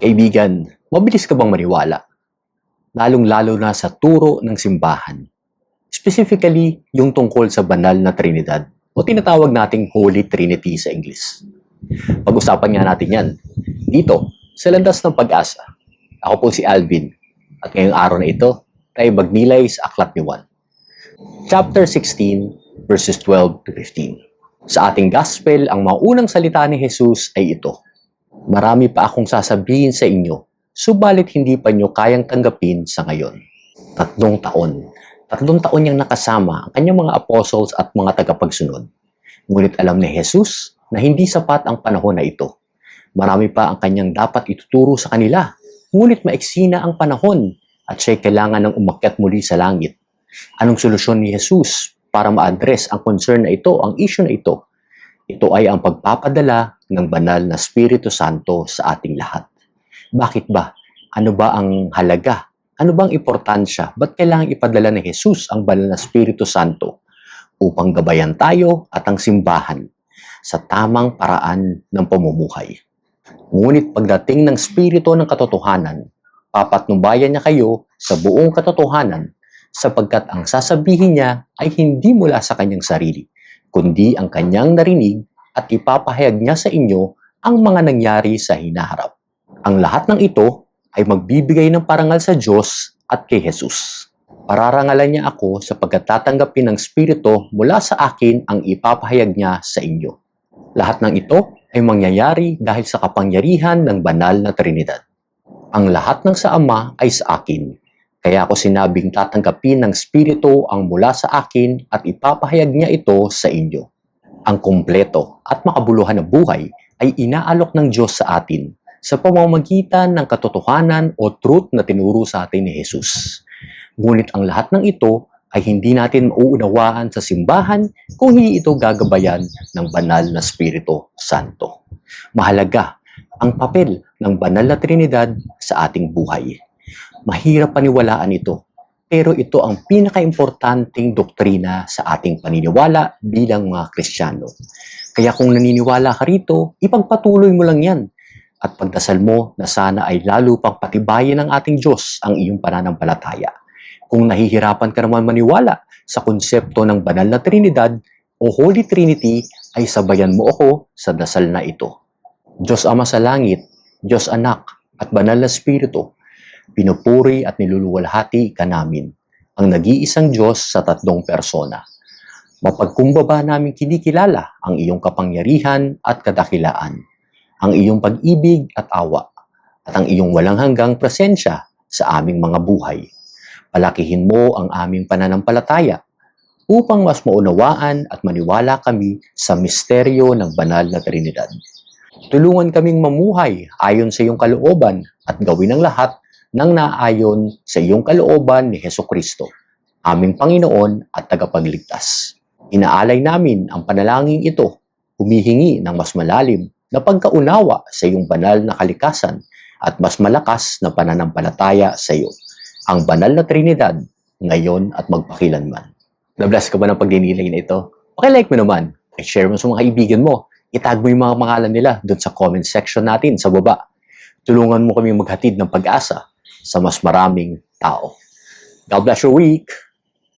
Kaibigan, mabilis ka bang maniwala? Lalong-lalo na sa turo ng simbahan. Specifically, yung tungkol sa banal na Trinidad o tinatawag nating Holy Trinity sa English. Pag-usapan nga natin yan. Dito, sa Landas ng Pag-asa. Ako po si Alvin at ngayong araw na ito, tayo magnilay sa Aklat ni Juan. Chapter 16, verses 12 to 15. Sa ating gospel, ang maunang salita ni Jesus ay ito. Marami pa akong sasabihin sa inyo, subalit hindi pa nyo kayang tanggapin sa ngayon. 3 taon. 3 taon niyang nakasama ang kanyang mga apostles at mga tagapagsunod. Ngunit alam ni Jesus na hindi sapat ang panahon na ito. Marami pa ang kanyang dapat ituturo sa kanila. Ngunit maiksi na ang panahon at siya'y kailangan ng umakyat muli sa langit. Anong solusyon ni Jesus para ma-address ang concern na ito, ang issue na ito? Ito ay ang pagpapadala ng banal na Espiritu Santo sa ating lahat. Bakit ba? Ano ba ang halaga? Ano bang importansya? Ba't kailangan ipadala ni Jesus ang banal na Espiritu Santo? Upang gabayan tayo at ang simbahan sa tamang paraan ng pamumuhay. Ngunit pagdating ng Espiritu ng katotohanan, papatnubayan niya kayo sa buong katotohanan sapagkat ang sasabihin niya ay hindi mula sa kanyang sarili, kundi ang kanyang narinig at ipapahayag niya sa inyo ang mga nangyari sa hinaharap. Ang lahat ng ito ay magbibigay ng parangal sa Diyos at kay Jesus. Pararangalan niya ako sapagkat tatanggapin ng Espiritu mula sa akin ang ipapahayag niya sa inyo. Lahat ng ito ay mangyayari dahil sa kapangyarihan ng banal na Trinidad. Ang lahat ng sa Ama ay sa akin. Kaya ako sinabing tatanggapin ng Espiritu ang mula sa akin at ipapahayag niya ito sa inyo. Ang kumpleto at makabuluhan na buhay ay inaalok ng Diyos sa atin sa pamamagitan ng katotohanan o truth na tinuro sa atin ni Jesus. Ngunit ang lahat ng ito ay hindi natin mauunawaan sa simbahan kung hindi ito gagabayan ng banal na Espiritu Santo. Mahalaga ang papel ng banal na Trinidad sa ating buhay. Mahirap paniwalaan ito, pero ito ang pinaka-importanting doktrina sa ating paniniwala bilang mga Kristiyano. Kaya kung naniniwala ka rito, ipagpatuloy mo lang yan at pagdasal mo na sana ay lalo pang patibayin ng ating Diyos ang iyong pananampalataya. Kung nahihirapan ka naman maniwala sa konsepto ng banal na Trinidad o Holy Trinity, ay sabayan mo ako sa dasal na ito. Diyos Ama sa langit, Diyos Anak at Banal na Espiritu, pinupuri at niluluwalhati ka namin, ang nag-iisang Diyos sa 3 persona. Mapagkumbaba namin kinikilala ang iyong kapangyarihan at kadakilaan, ang iyong pag-ibig at awa, at ang iyong walang hanggang presensya sa aming mga buhay. Palakihin mo ang aming pananampalataya upang mas maunawaan at maniwala kami sa misteryo ng banal na Trinidad. Tulungan kaming mamuhay ayon sa iyong kalooban at gawin ang lahat nang naayon sa iyong kalooban ni Hesukristo, aming Panginoon at tagapagligtas. Inaalay namin ang panalangin ito, humihingi ng mas malalim na pagkaunawa sa iyong banal na kalikasan at mas malakas na pananampalataya sa iyo, ang banal na Trinidad, ngayon at magpakilanman. Na-bless ka ba ng pagdinilay na ito? Pakilike mo naman, i-share mo sa mga kaibigan mo, itag mo yung mga pangalan nila doon sa comment section natin sa baba. Tulungan mo kami maghatid ng pag-asa sa mas maraming tao. God bless your week!